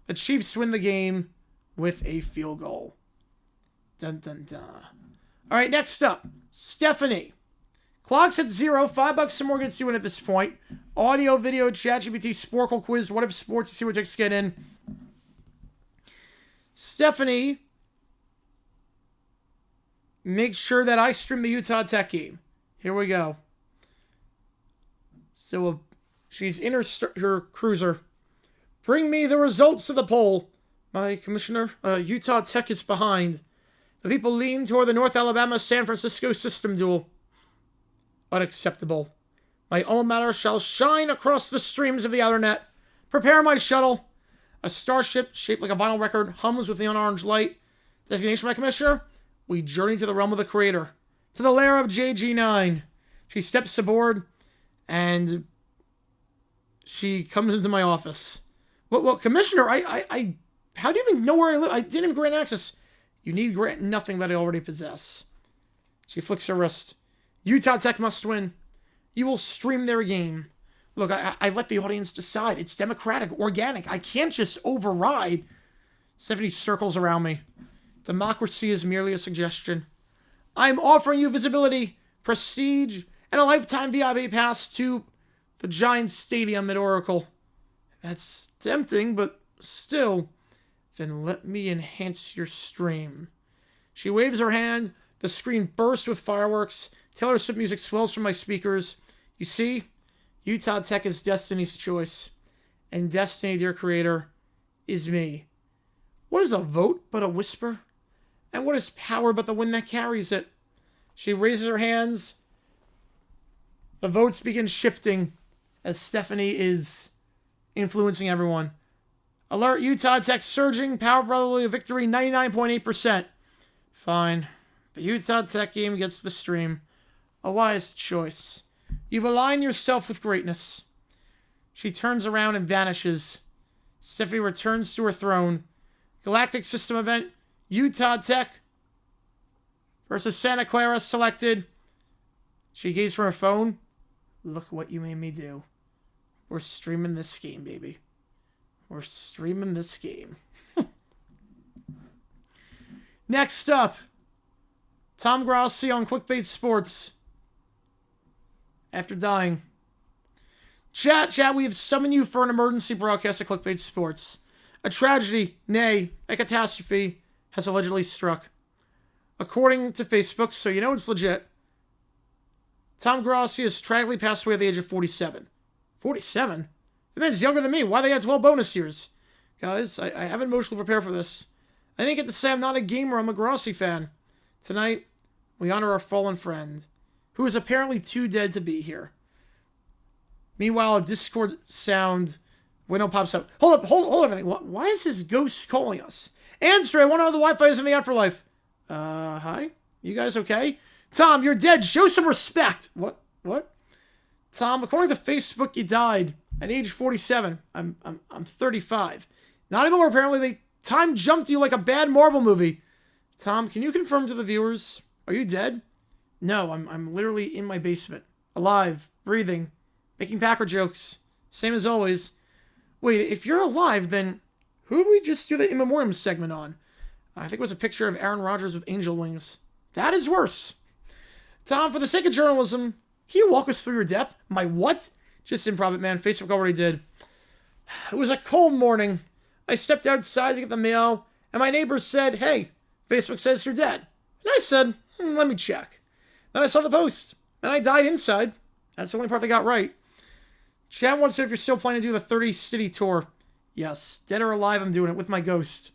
The Chiefs win the game with a field goal. Dun, dun, dun. All right, next up, Stephanie. Clock's at 0. $5 or more gets you in at this point. Audio, video, ChatGPT, Sporkle quiz, what if sports, you see what ticks get in. Stephanie, make sure that I stream the Utah Tech game. Here we go. So she's in her cruiser. Bring me the results of the poll. My commissioner, Utah Tech is behind. The people lean toward the North Alabama-San Francisco system duel. Unacceptable. My alma mater shall shine across the streams of the outer net. Prepare my shuttle. A starship shaped like a vinyl record hums with neon orange light. Designation by Commissioner. We journey to the realm of the Creator. To the lair of JG9. She steps aboard and she comes into my office. Well, Commissioner, how do you even know where I live? I didn't even grant access. You need grant nothing that I already possess. She flicks her wrist. Utah Tech must win. You will stream their game. Look, I let the audience decide. It's democratic, organic. I can't just override. Stephanie circles around me. Democracy is merely a suggestion. I'm offering you visibility, prestige, and a lifetime VIP pass to the Giants Stadium at Oracle. That's tempting, but still. Then let me enhance your stream. She waves her hand. The screen bursts with fireworks. Taylor Swift music swells from my speakers. You see, Utah Tech is Destiny's choice. And Destiny, dear Creator, is me. What is a vote but a whisper? And what is power but the wind that carries it? She raises her hands. The votes begin shifting as Stephanie is influencing everyone. Alert, Utah Tech surging. Power probability of victory 99.8%. Fine. The Utah Tech game gets the stream. A wise choice. You've aligned yourself with greatness. She turns around and vanishes. Stephanie returns to her throne. Galactic System event. Utah Tech versus Santa Clara selected. She gazed from her phone. Look what you made me do. We're streaming this game, baby. We're streaming this game. Next up, Tom Grossi on Clickbait Sports. After dying. Chat, we have summoned you for an emergency broadcast at Clickbait Sports. A tragedy, nay, a catastrophe, has allegedly struck. According to Facebook, so you know it's legit, Tom Grossi has tragically passed away at the age of 47. 47? The man's younger than me. Why they got 12 bonus years? Guys, I haven't emotionally prepared for this. I didn't get to say I'm not a gamer. I'm a Grossi fan. Tonight, we honor our fallen friend, who is apparently too dead to be here. Meanwhile, a Discord sound window pops up. Hold everything. Why is his ghost calling us? Answer, I want to know the Wi-Fi is in the afterlife. Hi? You guys okay? Tom, you're dead. Show some respect. What? Tom, according to Facebook, you died at age 47. I'm 35. Not anymore, apparently. Time jumped you like a bad Marvel movie. Tom, can you confirm to the viewers? Are you dead? No, I'm literally in my basement. Alive. Breathing. Making Packer jokes. Same as always. Wait, if you're alive, then who did we just do the In Memoriam segment on? I think it was a picture of Aaron Rodgers with angel wings. That is worse. Tom, for the sake of journalism, can you walk us through your death? My what? Just improv it, man. Facebook already did. It was a cold morning. I stepped outside to get the mail, and my neighbor said, hey, Facebook says you're dead. And I said, let me check. Then I saw the post, and I died inside. That's the only part they got right. Chat wants to know if you're still planning to do the 30-city tour. Yes, dead or alive, I'm doing it with my ghost.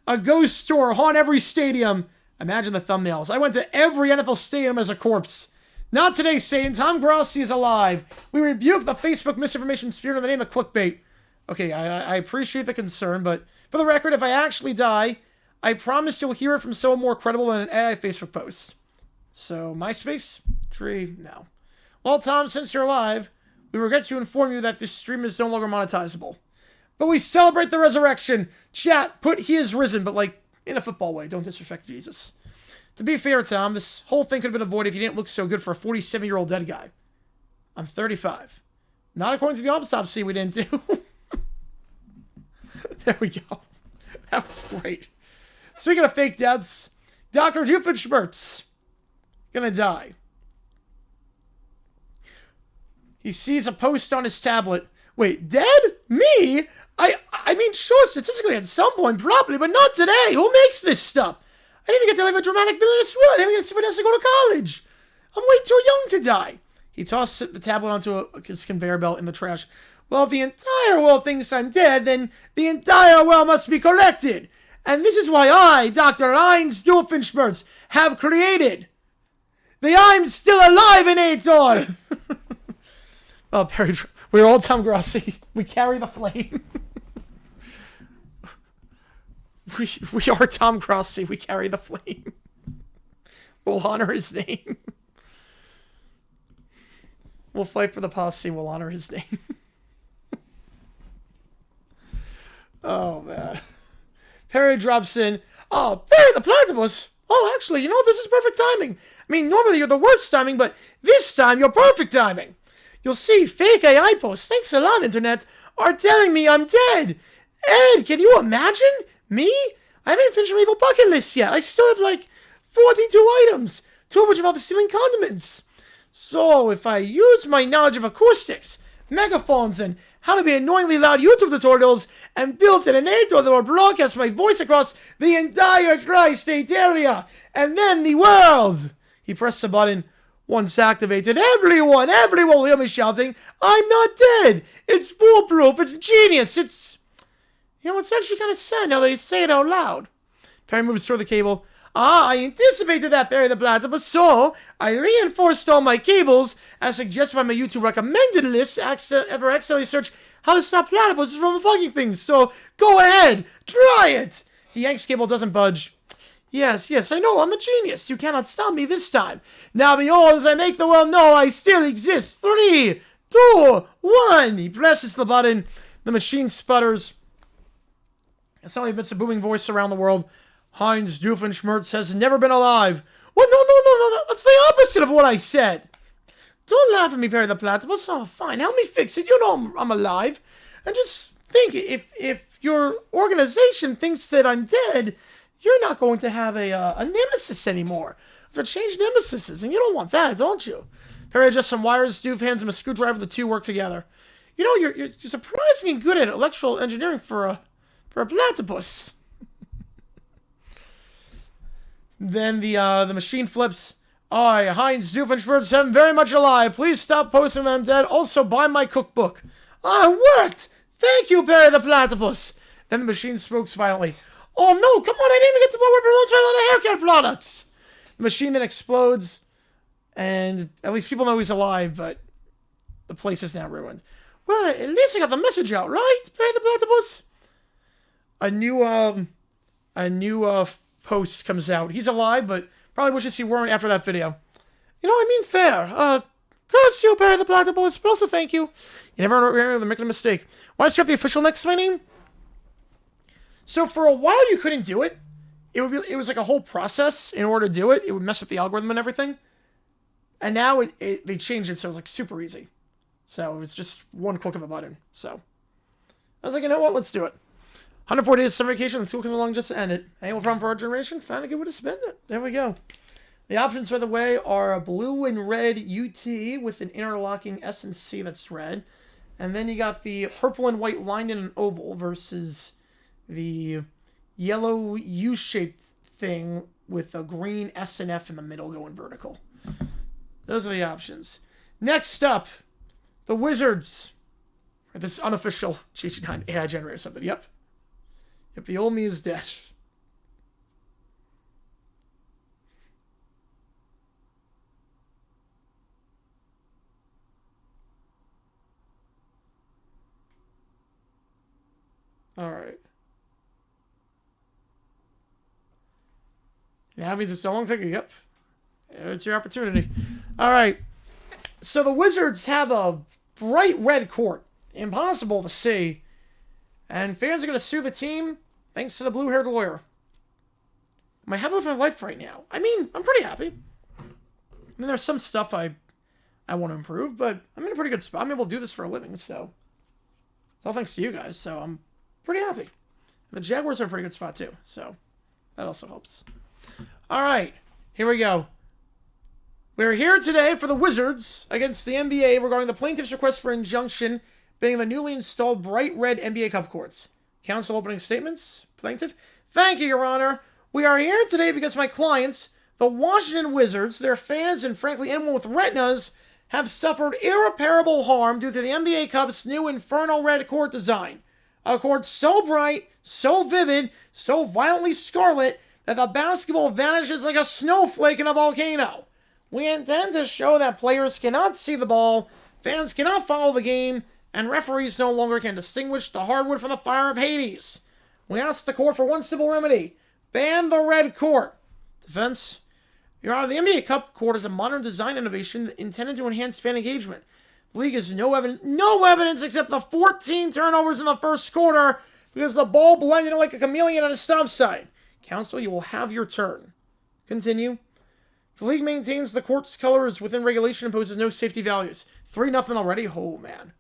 A ghost tour, haunt every stadium. Imagine the thumbnails. I went to every NFL stadium as a corpse. Not today, Satan. Tom Grossi is alive. We rebuke the Facebook misinformation spirit in the name of clickbait. Okay, I appreciate the concern, but for the record, if I actually die, I promise you'll hear it from someone more credible than an AI Facebook post. So, MySpace? Tree? No. Well, Tom, since you're alive, we regret to inform you that this stream is no longer monetizable. But we celebrate the resurrection. Chat, put he is risen, but like, in a football way. Don't disrespect Jesus. To be fair, Tom, this whole thing could have been avoided if you didn't look so good for a 47-year-old dead guy. I'm 35. Not according to the autopsy we didn't do. There we go. That was great. Speaking of fake deaths, Dr. Doofenshmirtz gonna die. He sees a post on his tablet. Wait, dead? Me? I mean, sure, statistically at some point, probably, but not today. Who makes this stuff? I didn't even get to live a dramatic villainous will. I didn't even get to see if I has to go to college. I'm way too young to die. He tossed the tablet onto his conveyor belt in the trash. Well, if the entire world thinks I'm dead, then the entire world must be collected. And this is why I, Dr. Heinz Doofenshmirtz, have created the I'm Still Alive-inator. Oh, Perry, we're all Tom Grossi. We carry the flame. We are Tom Grossi. We carry the flame. We'll honor his name. We'll fight for the posse. We'll honor his name. Oh, man. Perry drops in. Oh, Perry the Platypus. Oh, actually, you know, this is perfect timing. I mean, normally you're the worst timing, but this time you're perfect timing. You'll see fake AI posts, thanks a lot, Internet, are telling me I'm dead. Ed, can you imagine? Me? I haven't finished my evil bucket list yet. I still have like 42 items, 2 of which involve stealing condiments. So, if I use my knowledge of acoustics, megaphones, and how to be annoyingly loud YouTube tutorials, and build an enator that will broadcast my voice across the entire tri-state area, and then the world. He pressed the button. Once activated, everyone will hear me shouting, I'm not dead. It's foolproof. It's genius. It's actually kind of sad now that you say it out loud. Perry moves toward the cable. I anticipated that, Perry the Platypus, so I reinforced all my cables, as suggested by my YouTube recommended list, ever accidentally search how to stop platypuses from bugging things, so go ahead, try it! The Yanks cable doesn't budge. Yes, I know, I'm a genius. You cannot stop me this time. Now behold, as I make the world know I still exist. 3, 2, 1. He presses the button. The machine sputters. It suddenly emits a booming voice around the world. Heinz Doofenshmirtz has never been alive. What? No. That's the opposite of what I said. Don't laugh at me, Perry the Platypus. Oh, fine. Help me fix it. You know I'm alive. And just think, if your organization thinks that I'm dead, you're not going to have a nemesis anymore. They'll change nemesises, and you don't want that, don't you? Perry adjusts some wires. Doof hands him a screwdriver. The two work together. You know, you're surprisingly good at electrical engineering for a platypus. Then the machine flips. I, Heinz Doofenshmirtz, am very much alive. Please stop posting that I'm dead. Also, buy my cookbook. Ah, it worked! Thank you, Perry the Platypus! Then the machine smokes violently. Oh no, come on, I didn't even get to the part where it promotes my line of haircare products! The machine then explodes, and at least people know he's alive, but the place is now ruined. Well, at least I got the message out, right, Perry the Platypus? A new post comes out. He's alive, but probably wishes he weren't after that video. You know, I mean fair. Curse you, Perry the Platypus, but also thank you. You never remember making a mistake. Why does you have the official next to my name? So for a while you couldn't do it. It was like a whole process in order to do it. It would mess up the algorithm and everything. And now they changed it so it's like super easy. So it's just one click of a button. So I was like, you know what? Let's do it. 104 days of summer vacation. The school comes along just to end it. Ain't no problem for our generation. Found a good way to spend it. There we go. The options, by the way, are blue and red UT with an interlocking S and C that's red. And then you got the purple and white lined in an oval versus the yellow U-shaped thing with a green S and F in the middle going vertical. Those are the options. Next up, the Wizards. This is unofficial JG9 AI generator or something. Yep. Yep, the old me is dead. Alright. Now means it's no longer taking. Yep. It's your opportunity. Alright. So the Wizards have a bright red court. Impossible to see. And fans are going to sue the team thanks to the blue-haired lawyer. Am I happy with my life right now? I mean, I'm pretty happy. I mean, there's some stuff I want to improve, but I'm in a pretty good spot. I'm able to do this for a living, so it's all thanks to you guys, so I'm pretty happy. And the Jaguars are in a pretty good spot, too, so that also helps. All right, here we go. We're here today for the Wizards against the NBA regarding the plaintiff's request for injunction being the newly installed bright red NBA Cup courts. Counsel opening statements. Plaintiff. Thank you, Your Honor. We are here today because my clients, the Washington Wizards, their fans, and frankly anyone with retinas, have suffered irreparable harm due to the NBA Cup's new infernal red court design. A court so bright, so vivid, so violently scarlet that the basketball vanishes like a snowflake in a volcano. We intend to show that players cannot see the ball, fans cannot follow the game, and referees no longer can distinguish the hardwood from the fire of Hades. We ask the court for one simple remedy. Ban the red court. Defense. Your Honor, the NBA Cup court is a modern design innovation intended to enhance fan engagement. The league has no evidence except the 14 turnovers in the first quarter because the ball blended in like a chameleon at a stop sign. Counsel, you will have your turn. Continue. The league maintains the court's color is within regulation and imposes no safety values. 3-0 already? Oh, man.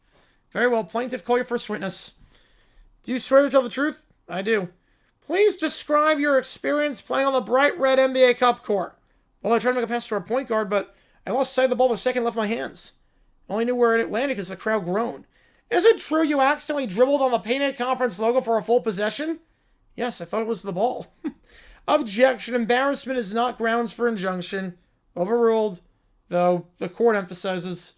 Very well. Plaintiff, call your first witness. Do you swear to tell the truth? I do. Please describe your experience playing on the bright red NBA Cup court. Well, I tried to make a pass to our point guard, but I lost sight of the ball the second it left my hands. I only knew where it landed because the crowd groaned. Is it true you accidentally dribbled on the painted conference logo for a full possession? Yes, I thought it was the ball. Objection. Embarrassment is not grounds for injunction. Overruled, though the court emphasizes.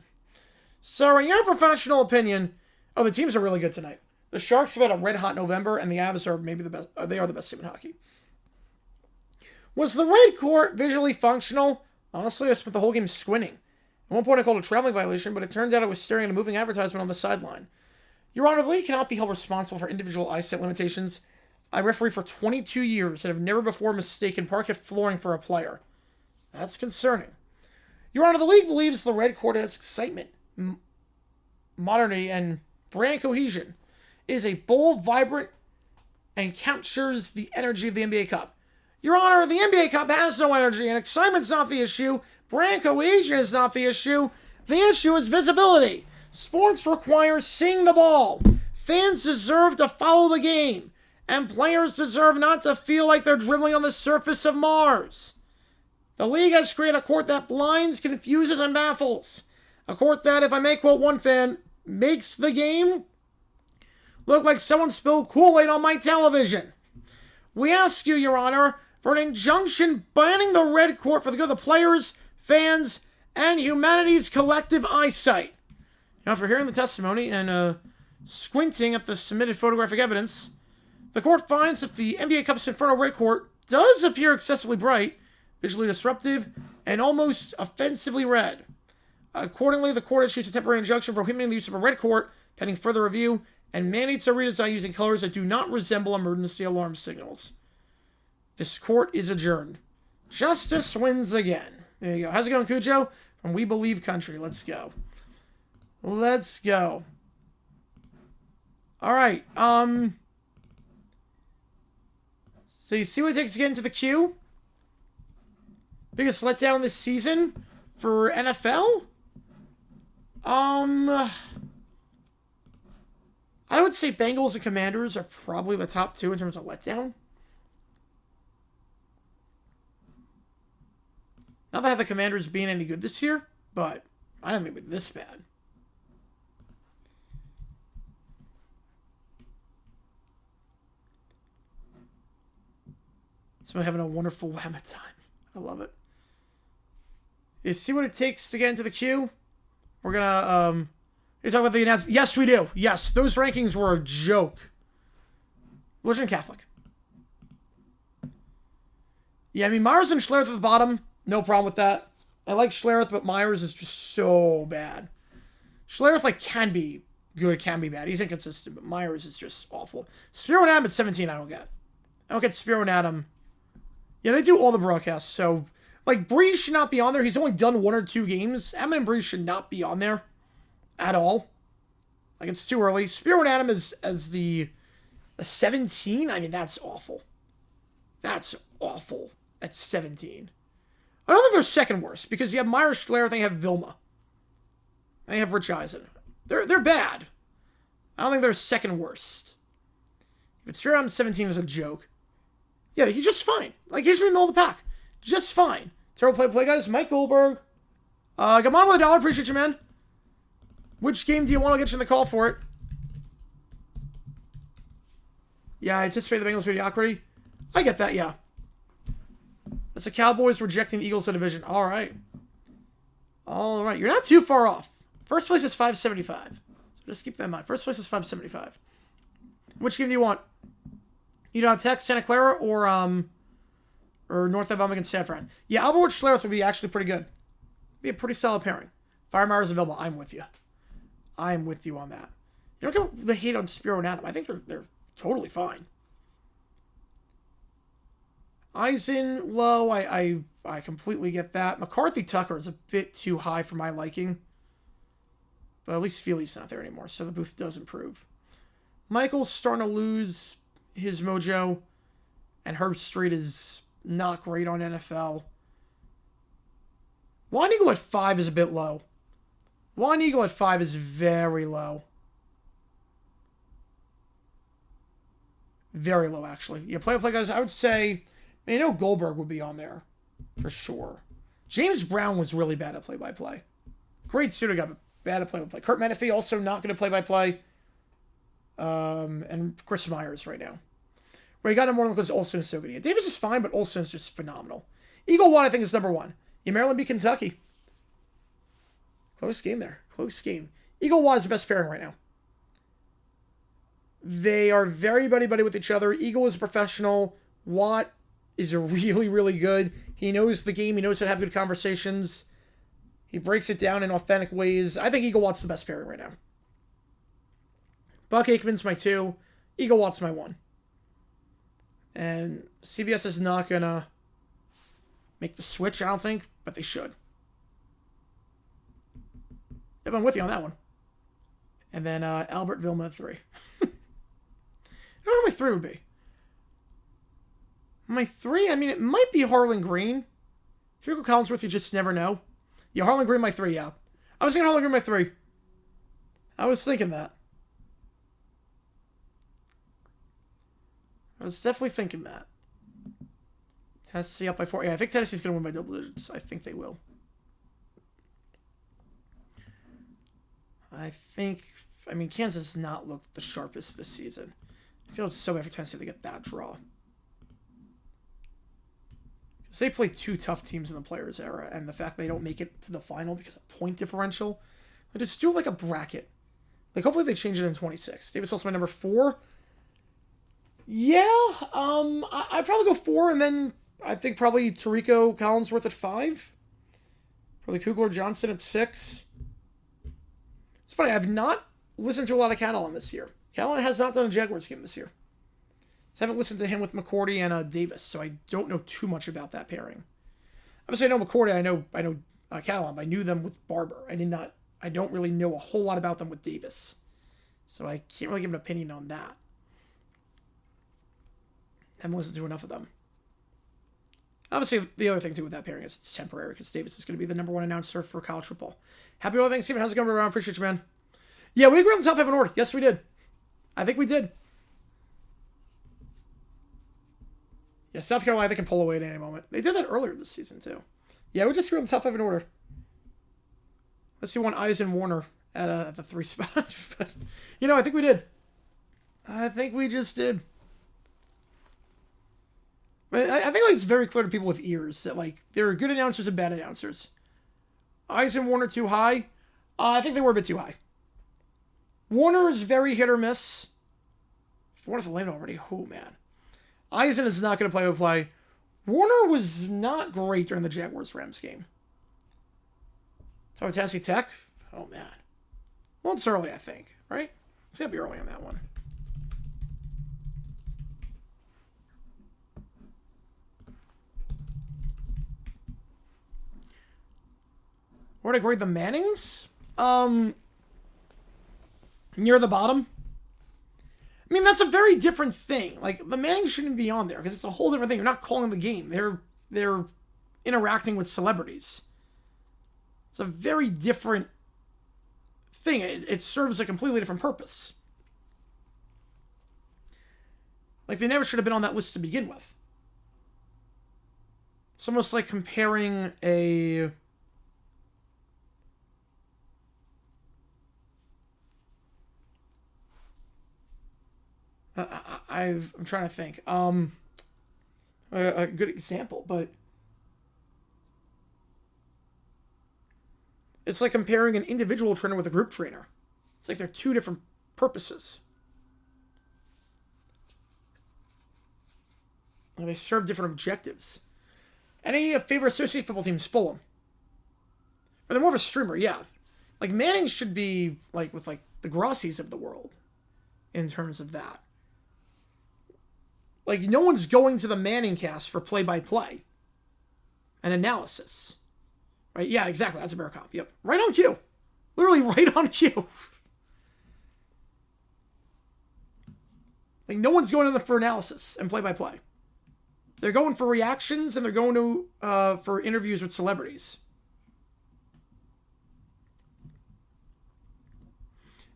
Sir, in your professional opinion, the teams are really good tonight. The Sharks have had a red-hot November, and the Avs are maybe the best. They are the best team in hockey. Was the red court visually functional? Honestly, I spent the whole game squinting. At one point, I called it a traveling violation, but it turned out I was staring at a moving advertisement on the sideline. Your Honor, the league cannot be held responsible for individual eyesight limitations. I referee for 22 years and have never before mistaken parquet flooring for a player. That's concerning. Your Honor, the league believes the red court has excitement, modernity, and brand cohesion. It is a bold, vibrant, and captures the energy of the NBA Cup. Your Honor, the NBA Cup has no energy, and excitement's not the issue. Brand cohesion is not the issue. The issue is visibility. Sports require seeing the ball. Fans deserve to follow the game. And players deserve not to feel like they're dribbling on the surface of Mars. The league has created a court that blinds, confuses, and baffles. A court that, if I may quote one fan, makes the game look like someone spilled Kool-Aid on my television. We ask you, Your Honor, for an injunction banning the red court for the good of the players, fans, and humanity's collective eyesight. Now, after hearing the testimony and Squinting at the submitted photographic evidence, the court finds that the NBA Cup's Inferno red court does appear excessively bright, visually disruptive, and almost offensively red. Accordingly, the court issues a temporary injunction prohibiting the use of a red court pending further review and mandates a redesign using colors that do not resemble emergency alarm signals. This court is adjourned. Justice wins again. There you go. How's it going, Cujo? From We Believe Country. Let's go. Let's go. All right. So you see what it takes to get into the queue? Biggest letdown this season for NFL? I would say Bengals and Commanders are probably the top two in terms of letdown. Not that I have the Commanders being any good this year, but I don't think it would be this bad. So I'm having a wonderful whammy time. I love it. You see what it takes to get into the queue? We're gonna you talk about the announcement. Yes, we do. Yes, those rankings were a joke. Religion Catholic. Yeah, I mean Myers and Schlereth at the bottom. No problem with that. I like Schlereth, but Myers is just so bad. Schlereth like can be good, can be bad. He's inconsistent, but Myers is just awful. Spiro and Adam at 17, I don't get. I don't get Spiro and Adam. Yeah, they do all the broadcasts, so like Breeze should not be on there. He's only done 1 or 2 games. Adam and Breeze should not be on there at all. Like it's too early. Spiro and Adam is as the 17. I mean that's awful. That's awful at 17. I don't think they're second worst because you have Myers, Schlereth, they have Vilma. They have Rich Eisen. They're bad. I don't think they're second worst. But Spiro Adam 17 is a joke. Yeah, he's just fine. Like he's in the middle of the pack. Just fine. Terrible play, guys. Mike Goldberg. Come on with $1. Appreciate you, man. Which game do you want to get you in the call for it? Yeah, I anticipate the Bengals mediocrity. I get that, yeah. That's the Cowboys rejecting the Eagles in division. All right. All right. You're not too far off. First place is 575. So just keep that in mind. First place is 575. Which game do you want? You don't Tech, Santa Clara, or North Alabama against San Fran? Yeah, Albert Schlereth would be actually pretty good. Be a pretty solid pairing. Fire Myers and Vilma. I'm with you. I'm with you on that. You don't get the hate on Spiro and Adam. I think they're totally fine. Eisen low. I completely get that. McCarthy Tucker is a bit too high for my liking. But at least Feely's not there anymore, so the booth does improve. Michael's starting to lose his mojo, and Herb Street is not great on NFL. Juan Eagle at 5 is a bit low. Juan Eagle at 5 is very low. Very low, actually. Yeah, play guys. I would say, I know Goldberg would be on there for sure. James Brown was really bad at play-by-play. Great student guy, but bad at play-by-play. Kurt Menefee also not good at play-by-play. And Chris Myers right now. Where he got number 1 because Olsen is so good. Yeah, Davis is fine, but Olsen is just phenomenal. Eagle 1, I think, is number 1. Yeah, Maryland beat Kentucky. Close game there. Close game. Eagle Watt is the best pairing right now. They are very buddy-buddy with each other. Eagle is a professional. Watt is really, really good. He knows the game. He knows how to have good conversations. He breaks it down in authentic ways. I think Eagle Watt's the best pairing right now. Buck Aikman's my 2. Eagle Watt's my 1. And CBS is not going to make the switch, I don't think, but they should. Yep, I'm with you on that one. And then Albert Vilma at 3. I don't know what my 3 would be. My 3, I mean, it might be Harlan Green. If you go Collinsworth, you just never know. Yeah, Harlan Green, my 3, yeah. I was thinking Harlan Green, my 3. I was thinking that. I was definitely thinking that. Tennessee up by 4. Yeah, I think Tennessee's going to win by double digits. I think they will. I mean, Kansas has not looked the sharpest this season. I feel it's so bad for Tennessee to get that draw. Because they play 2 tough teams in the Players era, and the fact they don't make it to the final because of point differential. They just do like a bracket. Like, hopefully they change it in 26. Davis also my number 4. Yeah, I'd probably go 4, and then I think probably Tarico Collinsworth at 5. Probably Kugler Johnson at 6. It's funny, I've not listened to a lot of Catalan this year. Catalan has not done a Jaguars game this year. So I haven't listened to him with McCourty and Davis, so I don't know too much about that pairing. Obviously, I know McCourty, I know Catalan. I knew them with Barber. I don't really know a whole lot about them with Davis. So I can't really give an opinion on that. Haven't listened to enough of them. Obviously, the other thing, too, with that pairing is it's temporary, because Davis is going to be the number 1 announcer for college football. Happy New Thanksgiving. How's it going, everyone? Appreciate you, man. Yeah, we agree on the top 5 in order. Yes, we did. I think we did. Yeah, South Carolina, they can pull away at any moment. They did that earlier this season, too. Yeah, we just agree on the top 5 in order. Let's see one Eisen Warner at the 3 spot. But, I think we did. I think we just did. I think it's very clear to people with ears that there are good announcers and bad announcers. Eisen Warner too high? I think they were a bit too high. Warner is very hit or miss. Fourth lane already. Oh, man. Eisen is not going to play. Warner was not great during the Jaguars-Rams game. Tallahassee Tech? Oh, man. Well, it's early, I think, right? It's going to be early on that one. Where would I grade the Mannings? Near the bottom. I mean, that's a very different thing. The Mannings shouldn't be on there because it's a whole different thing. You're not calling the game. They're interacting with celebrities. It's a very different thing. It serves a completely different purpose. They never should have been on that list to begin with. It's almost like comparing a... I'm trying to think. A good example, but it's like comparing an individual trainer with a group trainer. It's like they're two different purposes. And they serve different objectives. Any favorite associate football teams? Fulham. Or they're more of a streamer, yeah. Manning should be with the Grossies of the world in terms of that. No one's going to the Manning cast for play-by-play and analysis. Right? Yeah, exactly. That's a better comp. Yep. Right on cue. Literally right on cue. No one's going to them for analysis and play-by-play. They're going for reactions and they're going to for interviews with celebrities.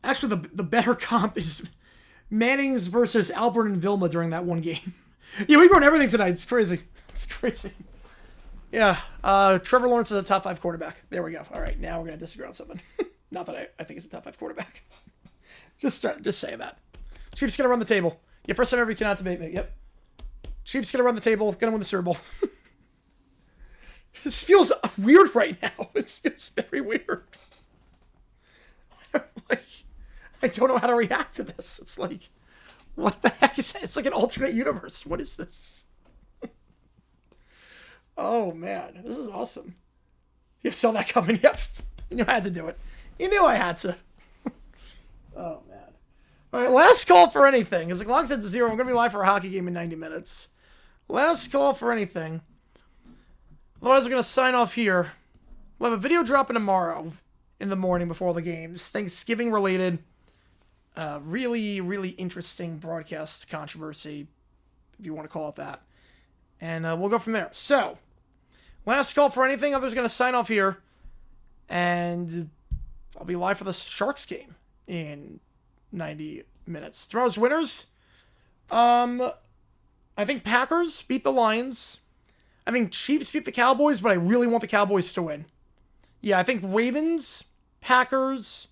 Actually, the better comp is Mannings versus Albert and Vilma during that one game. Yeah, we wrote everything tonight. It's crazy. It's crazy. Yeah. Trevor Lawrence is a top 5 quarterback. There we go. All right, now we're going to disagree on something. Not that I think he's a top 5 quarterback. Just saying that. Chiefs going to run the table. Yeah, first time ever you cannot debate me. Yep. Chiefs going to run the table. Going to win the Super Bowl. This feels weird right now. This feels very weird. I don't know how to react to this. It's what the heck is that? It's like an alternate universe. What is this? Oh, man. This is awesome. You saw that coming. Yep. You knew I had to do it. You knew I had to. Oh, man. All right, last call for anything. As the clock's at 0, I'm going to be live for a hockey game in 90 minutes. Last call for anything. Otherwise, we're going to sign off here. We'll have a video dropping tomorrow in the morning before all the games. Thanksgiving related. Really, really interesting broadcast controversy, if you want to call it that. And we'll go from there. So, last call for anything. Others going to sign off here. And I'll be live for the Sharks game in 90 minutes. Tomorrow's winners. I think Packers beat the Lions. I think Chiefs beat the Cowboys, but I really want the Cowboys to win. Yeah, I think Ravens, Packers,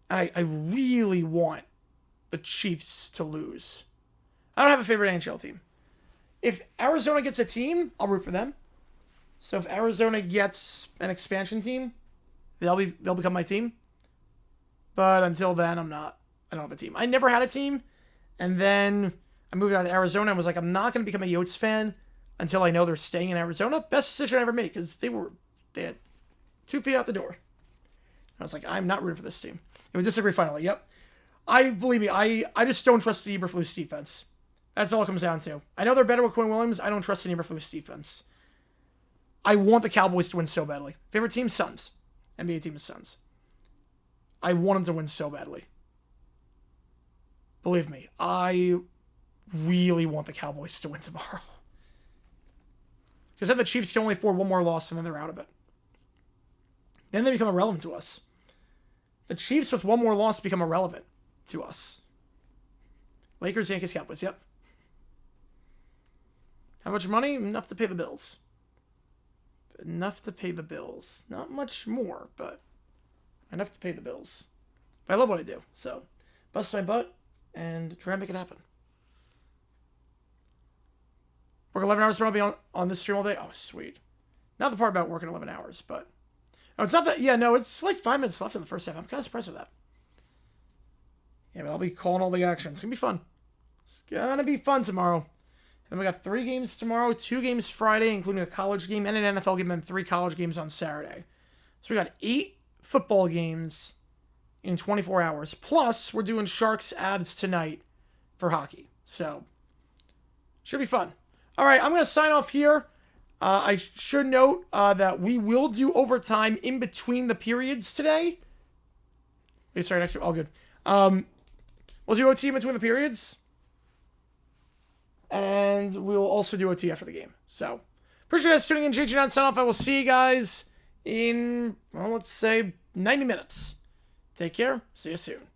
and I really want the Chiefs to lose. I don't have a favorite NHL team. If Arizona gets a team, I'll root for them. So if Arizona gets an expansion team, they'll become my team. But until then, I don't have a team. I never had a team. And then I moved out to Arizona and was like, I'm not going to become a Yotes fan until I know they're staying in Arizona. Best decision I ever made because they had 2 feet out the door. I was like, I'm not rooting for this team. It was disagree finally. Yep. Believe me, I just don't trust the Eberflus defense. That's all it comes down to. I know they're better with Quinn Williams. I don't trust the Eberflus defense. I want the Cowboys to win so badly. Favorite team, Suns. NBA team is Suns. I want them to win so badly. Believe me, I really want the Cowboys to win tomorrow. Because then the Chiefs can only afford one more loss and then they're out of it. Then they become irrelevant to us. The Chiefs with one more loss become irrelevant to us. Lakers, Yankees, Cowboys, yep. How much money? Enough to pay the bills. Enough to pay the bills. Not much more, but enough to pay the bills. But I love what I do, so bust my butt and try and make it happen. Work 11 hours tomorrow, be on this stream all day? Oh, sweet. Not the part about working 11 hours, but... Oh, it's not that... Yeah, no, it's like 5 minutes left in the first half. I'm kind of surprised with that. Yeah, but I'll be calling all the action. It's going to be fun. It's going to be fun tomorrow. And we got 3 games tomorrow, 2 games Friday, including a college game and an NFL game, and 3 college games on Saturday. So we got 8 football games in 24 hours. Plus, we're doing Sharks Abs tonight for hockey. So, should be fun. All right, I'm going to sign off here. I should note that we will do overtime in between the periods today. Wait, sorry, next week. All good. We'll do OT in between the periods. And we'll also do OT after the game. So, appreciate you guys tuning in. JG9 sign off. I will see you guys in, well, let's say 90 minutes. Take care. See you soon.